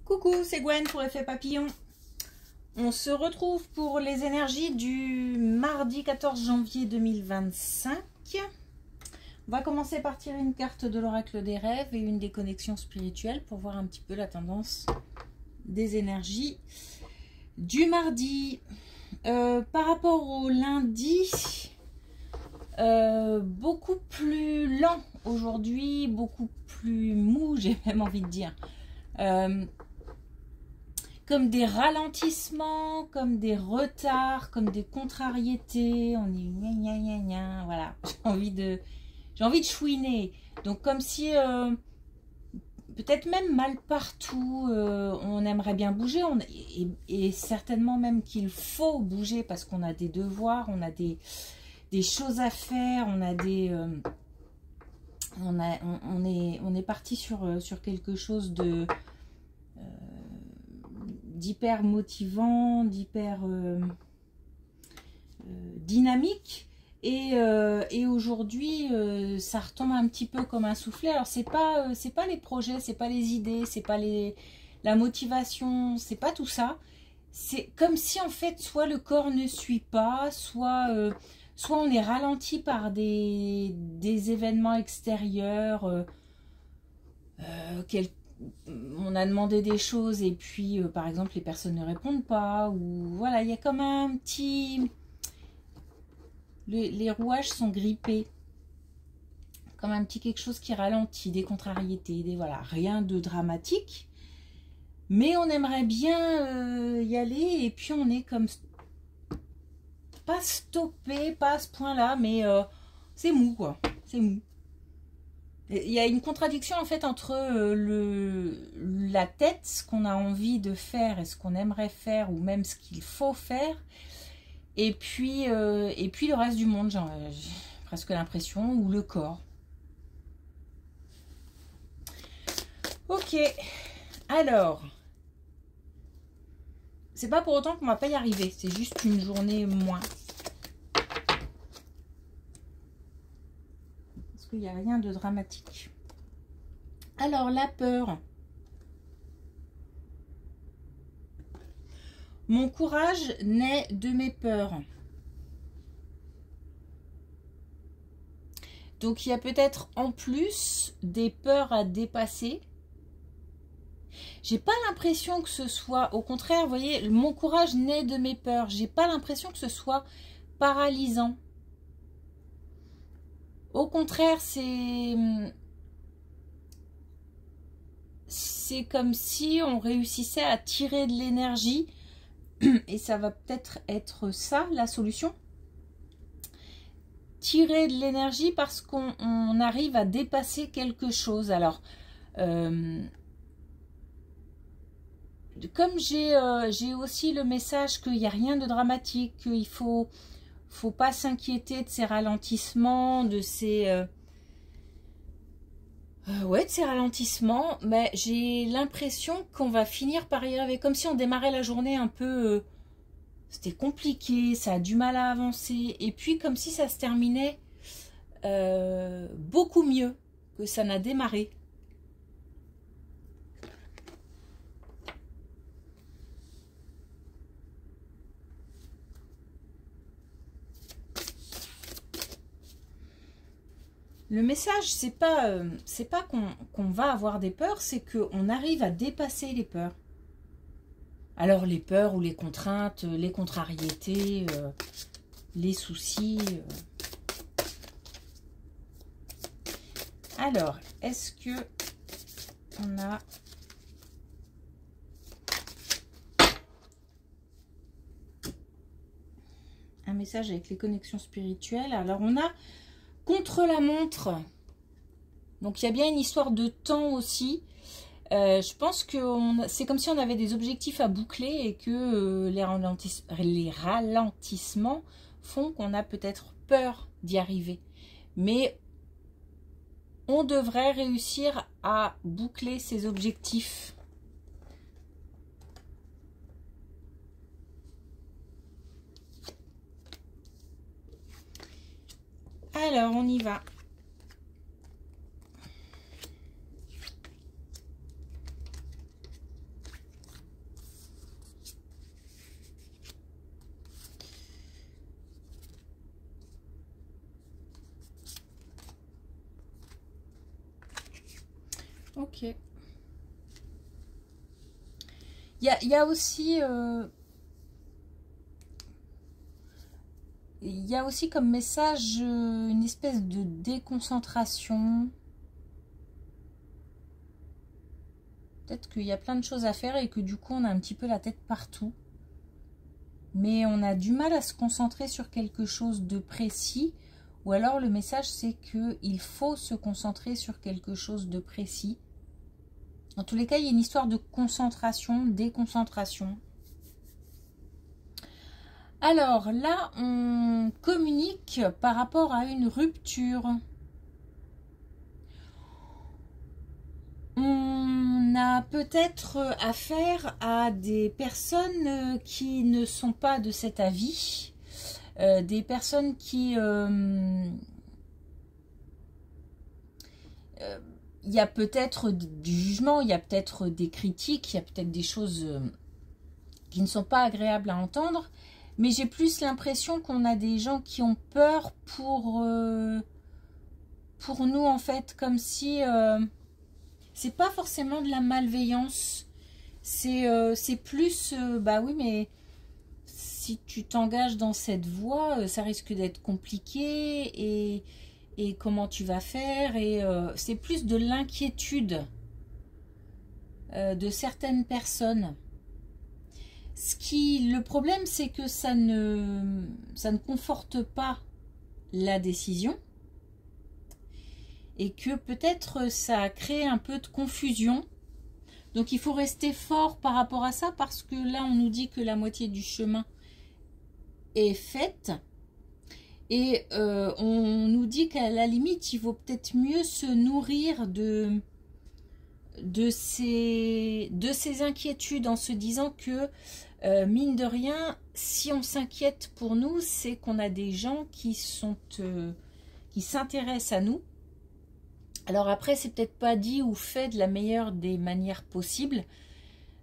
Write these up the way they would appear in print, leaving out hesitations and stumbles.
Coucou, c'est Gwen pour Effet Papillon. On se retrouve pour les énergies du mardi 14 janvier 2025. On va commencer par tirer une carte de l'oracle des rêves et une des connexions spirituelles pour voir un petit peu la tendance des énergies du mardi. Par rapport au lundi, beaucoup plus lent aujourd'hui, beaucoup plus mou, j'ai même envie de dire. Comme des ralentissements, comme des retards, comme des contrariétés. On est gna gna gna gna, voilà. J'ai envie de chouiner. Donc comme si peut-être même mal partout, on aimerait bien bouger, et certainement même qu'il faut bouger parce qu'on a des devoirs, on a des choses à faire, on a des on est parti sur quelque chose de d'hyper motivant, d'hyper dynamique, et aujourd'hui ça retombe un petit peu comme un soufflet. Alors c'est pas les projets, c'est pas les idées, c'est pas la motivation, c'est pas tout ça. C'est comme si en fait soit le corps ne suit pas, soit on est ralenti par des événements extérieurs, on a demandé des choses et puis par exemple les personnes ne répondent pas, ou voilà, il y a comme un petit, les rouages sont grippés, comme un petit quelque chose qui ralentit, des contrariétés, voilà, rien de dramatique, mais on aimerait bien y aller, et puis on est comme pas stoppé, pas à ce point là, mais c'est mou quoi, c'est mou. Il y a une contradiction en fait entre la tête, ce qu'on a envie de faire et ce qu'on aimerait faire, ou même ce qu'il faut faire, et puis le reste du monde, j'ai presque l'impression, ou le corps. Ok, alors, c'est pas pour autant qu'on va pas y arriver, c'est juste une journée moins. Il n'y a rien de dramatique. Alors, la peur. Mon courage naît de mes peurs. Donc, il y a peut-être en plus des peurs à dépasser. J'ai pas l'impression que ce soit, au contraire, vous voyez, mon courage naît de mes peurs. J'ai pas l'impression que ce soit paralysant. Au contraire, c'est comme si on réussissait à tirer de l'énergie, et ça va peut-être être ça la solution. Tirer de l'énergie parce qu'on arrive à dépasser quelque chose. Alors, comme j'ai aussi le message qu'il n'y a rien de dramatique, qu'il faut pas s'inquiéter de ces ralentissements, de ces de ces ralentissements, mais j'ai l'impression qu'on va finir par y arriver, comme si on démarrait la journée un peu c'était compliqué, ça a du mal à avancer, et puis comme si ça se terminait beaucoup mieux que ça n'a démarré. Le message, c'est pas qu'on va avoir des peurs, c'est qu'on arrive à dépasser les peurs. Alors les peurs ou les contraintes, les contrariétés, les soucis. Alors, est-ce que on a un message avec les connexions spirituelles? Alors on a contre la montre, donc il y a bien une histoire de temps aussi. Je pense que c'est comme si on avait des objectifs à boucler, et que les ralentissements font qu'on a peut-être peur d'y arriver. Mais on devrait réussir à boucler ces objectifs. Alors, on y va. Ok. Il y a aussi... il y a aussi comme message une espèce de déconcentration. Peut-être qu'il y a plein de choses à faire et que du coup on a un petit peu la tête partout. Mais on a du mal à se concentrer sur quelque chose de précis. Ou alors le message c'est qu'il faut se concentrer sur quelque chose de précis. En tous les cas, il y a une histoire de concentration, déconcentration. Alors là, on communique par rapport à une rupture. On a peut-être affaire à des personnes qui ne sont pas de cet avis, des personnes qui... il y a peut-être du jugement, il y a peut-être des critiques, il y a peut-être des choses qui ne sont pas agréables à entendre, mais j'ai plus l'impression qu'on a des gens qui ont peur pour nous, en fait, comme si... c'est pas forcément de la malveillance, c'est plus, bah oui, mais si tu t'engages dans cette voie, ça risque d'être compliqué, et comment tu vas faire, et c'est plus de l'inquiétude de certaines personnes. Le problème, c'est que ça ne conforte pas la décision, et que peut-être ça crée un peu de confusion. Donc il faut rester fort par rapport à ça, parce que là on nous dit que la moitié du chemin est faite, et on nous dit qu'à la limite il vaut peut-être mieux se nourrir de ces inquiétudes, en se disant que mine de rien, si on s'inquiète pour nous, c'est qu'on a des gens qui s'intéressent à nous. Alors après, c'est peut-être pas dit ou fait de la meilleure des manières possibles.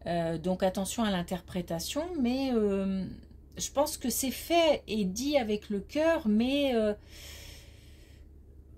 Donc attention à l'interprétation. Mais je pense que c'est fait et dit avec le cœur. Mais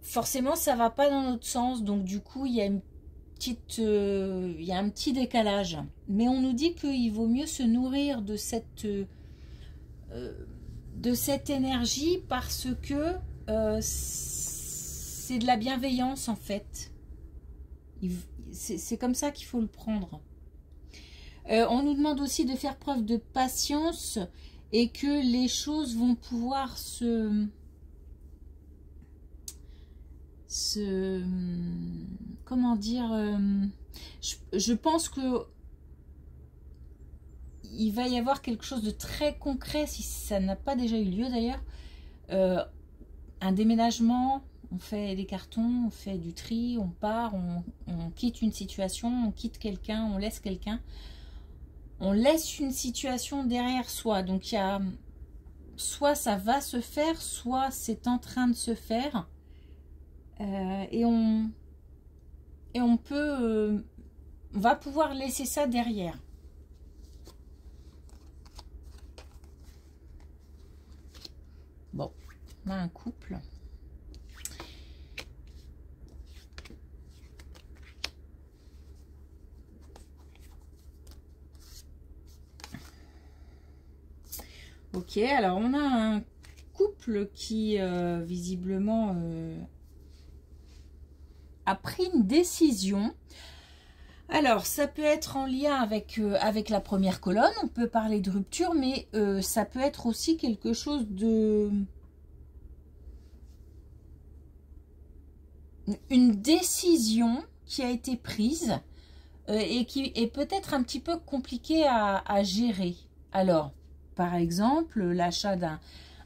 forcément, ça va pas dans notre sens. Donc du coup, il y a un petit décalage. Mais on nous dit qu'il vaut mieux se nourrir de cette énergie, parce que... c'est de la bienveillance, en fait. C'est comme ça qu'il faut le prendre. On nous demande aussi de faire preuve de patience, et que les choses vont pouvoir comment dire, je pense que il va y avoir quelque chose de très concret, si ça n'a pas déjà eu lieu d'ailleurs, un déménagement. On fait des cartons, on fait du tri, on part, on quitte une situation, on quitte quelqu'un, on laisse quelqu'un. On laisse une situation derrière soi. Donc il y a soit ça va se faire, soit c'est en train de se faire. Et on peut... on va pouvoir laisser ça derrière. Bon, on a un couple. Ok, alors on a un couple qui visiblement a pris une décision. Alors ça peut être en lien avec la première colonne, on peut parler de rupture, mais ça peut être aussi quelque chose de... une décision qui a été prise et qui est peut-être un petit peu compliquée à gérer. Alors... par exemple, l'achat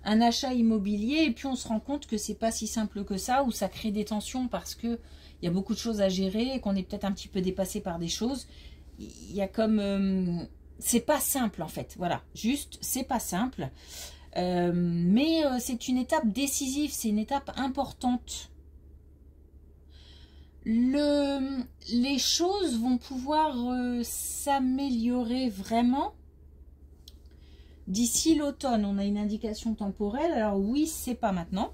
un achat immobilier, et puis on se rend compte que c'est pas si simple que ça, ou ça crée des tensions parce que il y a beaucoup de choses à gérer et qu'on est peut-être un petit peu dépassé par des choses. Il y a comme... c'est pas simple en fait, voilà, juste c'est pas simple. Mais c'est une étape décisive, c'est une étape importante. Les choses vont pouvoir s'améliorer vraiment. D'ici l'automne, on a une indication temporelle. Alors oui, c'est pas maintenant.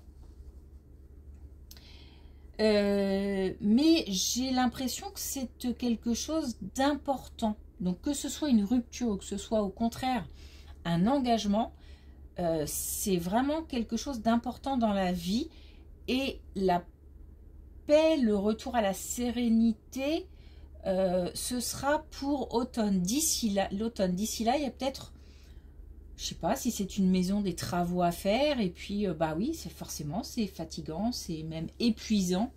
Mais j'ai l'impression que c'est quelque chose d'important. Donc que ce soit une rupture ou que ce soit au contraire un engagement, c'est vraiment quelque chose d'important dans la vie. Et la paix, le retour à la sérénité, ce sera pour automne. D'ici là, l'automne, d'ici là, il y a peut-être, je sais pas si c'est une maison, des travaux à faire. Et puis, bah oui, c'est forcément, c'est fatigant, c'est même épuisant.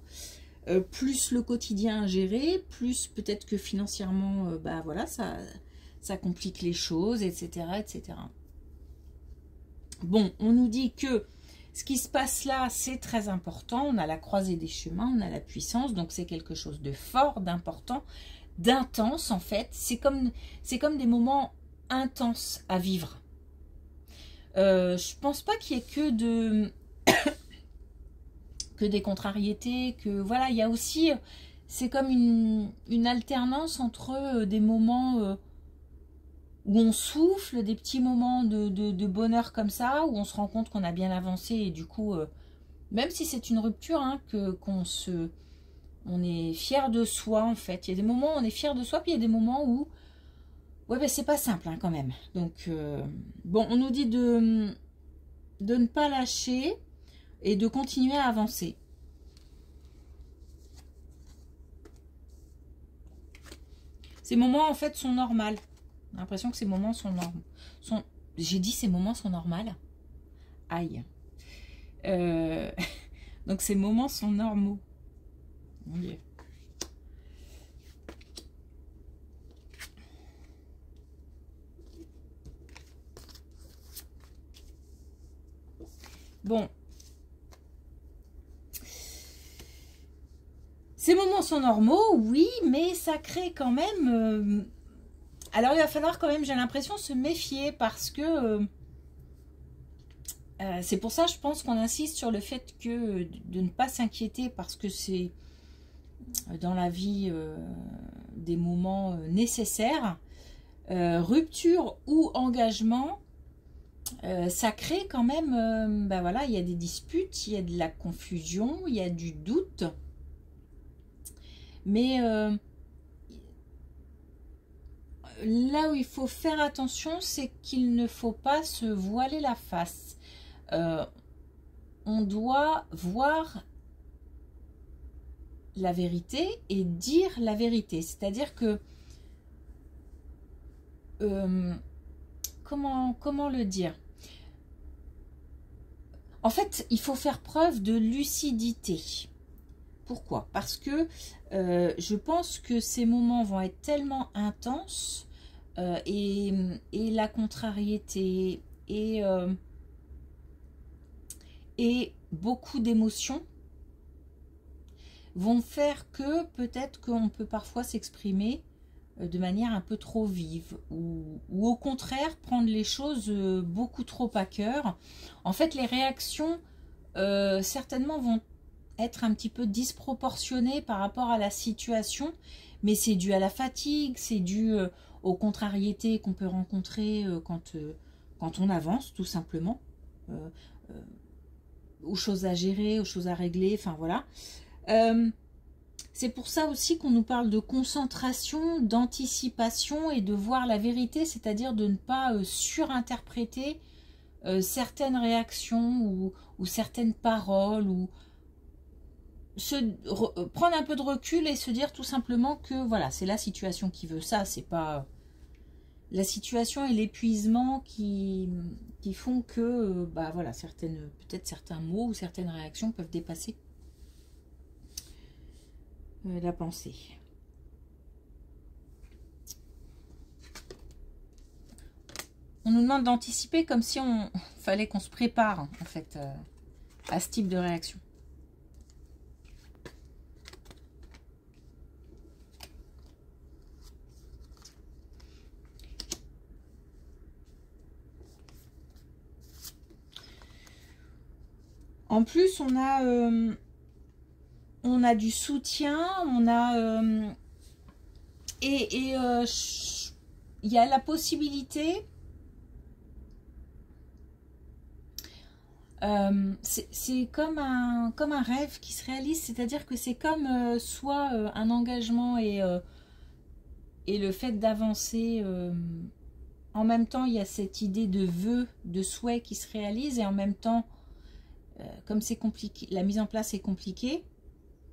Plus le quotidien à gérer, plus peut-être que financièrement, bah voilà, ça complique les choses, etc., etc. Bon, on nous dit que ce qui se passe là, c'est très important. On a la croisée des chemins, on a la puissance, donc c'est quelque chose de fort, d'important, d'intense en fait. C'est comme des moments intenses à vivre. Je pense pas qu'il y ait que des contrariétés, que voilà, il y a aussi, c'est comme une alternance entre des moments où on souffle, des petits moments de bonheur comme ça, où on se rend compte qu'on a bien avancé et du coup, même si c'est une rupture, hein, on est fier de soi en fait. Il y a des moments où on est fier de soi, puis il y a des moments où, ouais, ben c'est pas simple hein, quand même. Donc, bon, on nous dit de ne pas lâcher et de continuer à avancer. Ces moments en fait sont normaux. J'ai l'impression que ces moments sont normaux. J'ai dit ces moments sont normaux. Aïe. Donc ces moments sont normaux. Mon Dieu. Bon. Ces moments sont normaux, oui, mais ça crée quand même... Alors il va falloir quand même, j'ai l'impression, se méfier parce que... c'est pour ça, je pense qu'on insiste sur le fait que de ne pas s'inquiéter parce que c'est dans la vie des moments nécessaires. Rupture ou engagement, ça crée quand même, ben voilà, il y a des disputes, il y a de la confusion, il y a du doute. Mais là où il faut faire attention, c'est qu'il ne faut pas se voiler la face. On doit voir la vérité et dire la vérité. C'est-à-dire que, comment le dire? En fait, il faut faire preuve de lucidité. Pourquoi? Parce que je pense que ces moments vont être tellement intenses et la contrariété et beaucoup d'émotions vont faire que peut-être qu'on peut parfois s'exprimer de manière un peu trop vive ou au contraire prendre les choses beaucoup trop à cœur. En fait, les réactions certainement vont être un petit peu disproportionnées par rapport à la situation, mais c'est dû à la fatigue, c'est dû aux contrariétés qu'on peut rencontrer quand on avance tout simplement, aux choses à gérer, aux choses à régler, enfin voilà. C'est pour ça aussi qu'on nous parle de concentration, d'anticipation et de voir la vérité, c'est-à-dire de ne pas surinterpréter certaines réactions ou certaines paroles, ou prendre un peu de recul et se dire tout simplement que voilà, c'est la situation qui veut ça, c'est pas la situation et l'épuisement qui font que bah voilà, peut-être certains mots ou certaines réactions peuvent dépasser la pensée. On nous demande d'anticiper comme si fallait qu'on se prépare en fait à ce type de réaction. En plus, on a du soutien, on a il y a la possibilité. C'est comme un rêve qui se réalise, c'est-à-dire que c'est comme soit un engagement et le fait d'avancer. En même temps, il y a cette idée de vœu, de souhait qui se réalise, et en même temps, comme c'est compliqué, la mise en place est compliquée,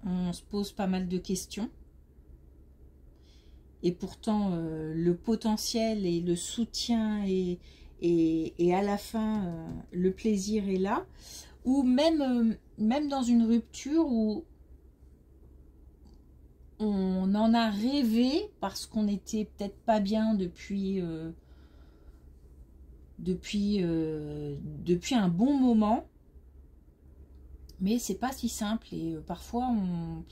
on se pose pas mal de questions. Et pourtant, le potentiel et le soutien et à la fin, le plaisir est là. Ou même dans une rupture où on en a rêvé parce qu'on n'était peut-être pas bien depuis un bon moment. Mais c'est pas si simple et parfois on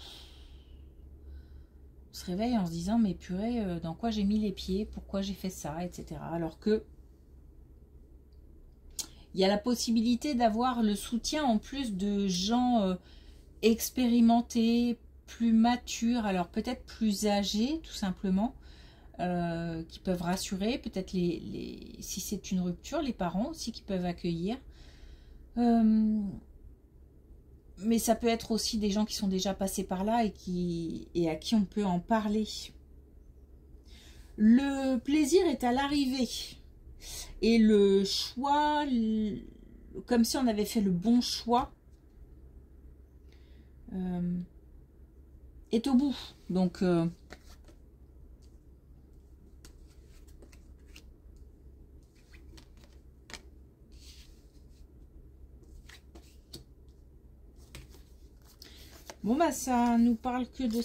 se réveille en se disant mais purée, dans quoi j'ai mis les pieds, pourquoi j'ai fait ça, etc. Alors que il y a la possibilité d'avoir le soutien en plus de gens expérimentés, plus matures, alors peut-être plus âgés tout simplement, qui peuvent rassurer, peut-être si c'est une rupture, les parents aussi qui peuvent accueillir. Mais ça peut être aussi des gens qui sont déjà passés par là et à qui on peut en parler. Le plaisir est à l'arrivée. Et le choix, comme si on avait fait le bon choix, est au bout. Donc, bon bah ça nous parle que de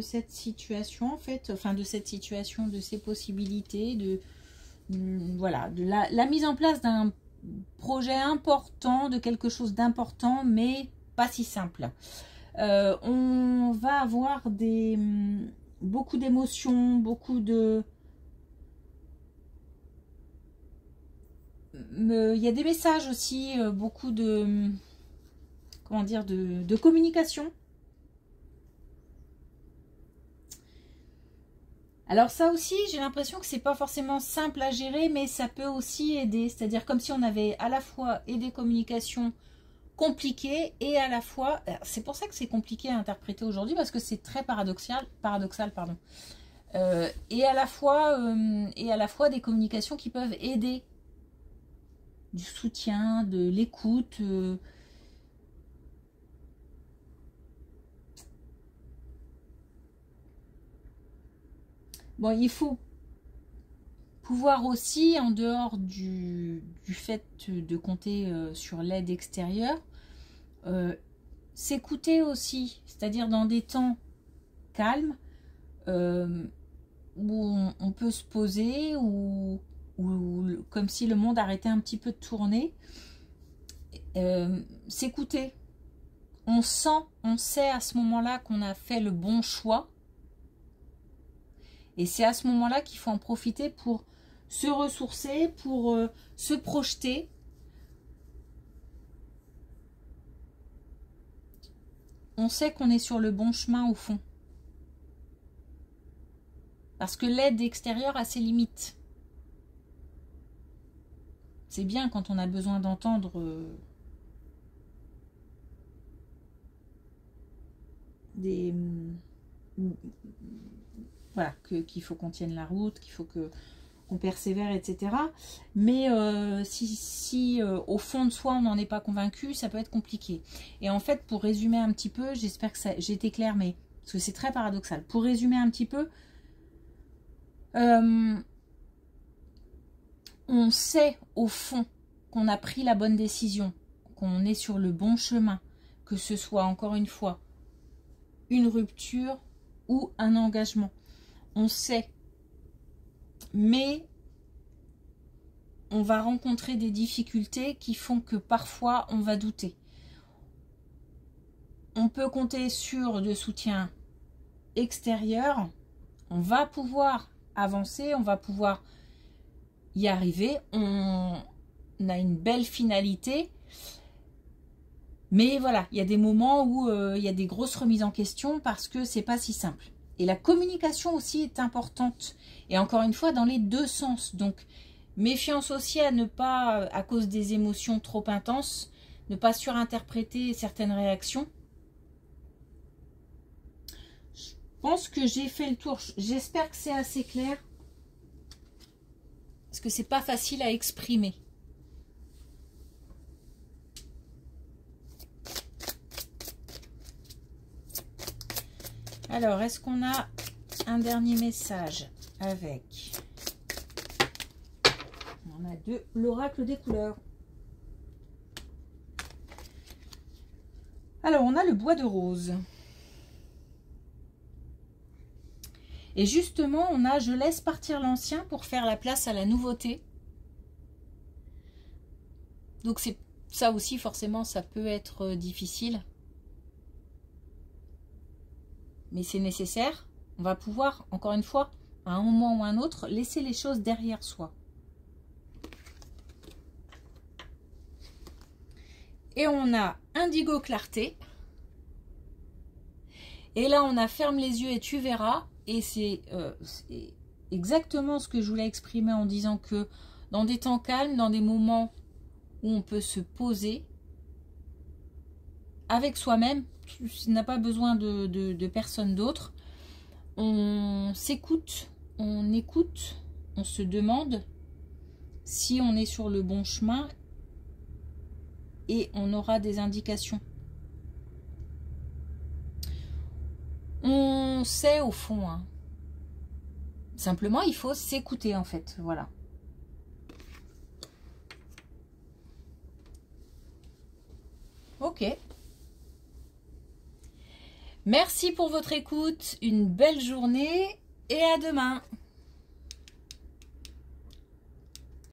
cette situation en fait, enfin de cette situation, de ces possibilités, voilà, de la mise en place d'un projet important, de quelque chose d'important, mais pas si simple. On va avoir beaucoup d'émotions, beaucoup de... Il y a des messages aussi, beaucoup de... Comment dire, de communication. Alors ça aussi, j'ai l'impression que c'est pas forcément simple à gérer, mais ça peut aussi aider. C'est-à-dire comme si on avait à la fois des communications compliquées et à la fois... C'est pour ça que c'est compliqué à interpréter aujourd'hui, parce que c'est très paradoxal, pardon. Et à la fois des communications qui peuvent aider. Du soutien, de l'écoute... Bon, il faut pouvoir aussi, en dehors du fait de compter sur l'aide extérieure, s'écouter aussi, c'est-à-dire dans des temps calmes, où on peut se poser, ou comme si le monde arrêtait un petit peu de tourner, s'écouter. On sait à ce moment-là qu'on a fait le bon choix. Et c'est à ce moment-là qu'il faut en profiter pour se ressourcer, pour se projeter. On sait qu'on est sur le bon chemin au fond. Parce que l'aide extérieure a ses limites. C'est bien quand on a besoin d'entendre voilà, qu'il faut qu'on tienne la route, qu'il faut qu'on persévère, etc. Mais si au fond de soi, on n'en est pas convaincu, ça peut être compliqué. Et en fait, pour résumer un petit peu, j'espère que j'ai été claire, mais parce que c'est très paradoxal. Pour résumer un petit peu, on sait au fond qu'on a pris la bonne décision, qu'on est sur le bon chemin, que ce soit encore une fois une rupture ou un engagement. On sait, mais on va rencontrer des difficultés qui font que parfois on va douter. On peut compter sur de soutien extérieur, on va pouvoir avancer, on va pouvoir y arriver, on a une belle finalité, mais voilà, il y a des moments où il y a des grosses remises en question parce que c'est pas si simple. Et la communication aussi est importante. Et encore une fois, dans les deux sens. Donc, Méfiance aussi à ne pas, à cause des émotions trop intenses, ne pas surinterpréter certaines réactions. Je pense que j'ai fait le tour. J'espère que c'est assez clair. Parce que c'est pas facile à exprimer. Alors, est-ce qu'on a un dernier message avec... On a deux, l'oracle des couleurs. Alors, on a le bois de rose. Et justement, on a « Je laisse partir l'ancien pour faire la place à la nouveauté ». Donc, c'est ça aussi, forcément, ça peut être difficile. Mais c'est nécessaire. On va pouvoir, encore une fois, à un moment ou à un autre, laisser les choses derrière soi. Et on a indigo clarté. Et là, on a ferme les yeux et tu verras. Et c'est exactement ce que je voulais exprimer en disant que dans des temps calmes, dans des moments où on peut se poser avec soi-même, tu n'as pas besoin de personne d'autre. On s'écoute, on écoute, on se demande si on est sur le bon chemin. Et on aura des indications. On sait au fond. Hein. Simplement, il faut s'écouter en fait. Voilà. Ok. Merci pour votre écoute. Une belle journée et à demain.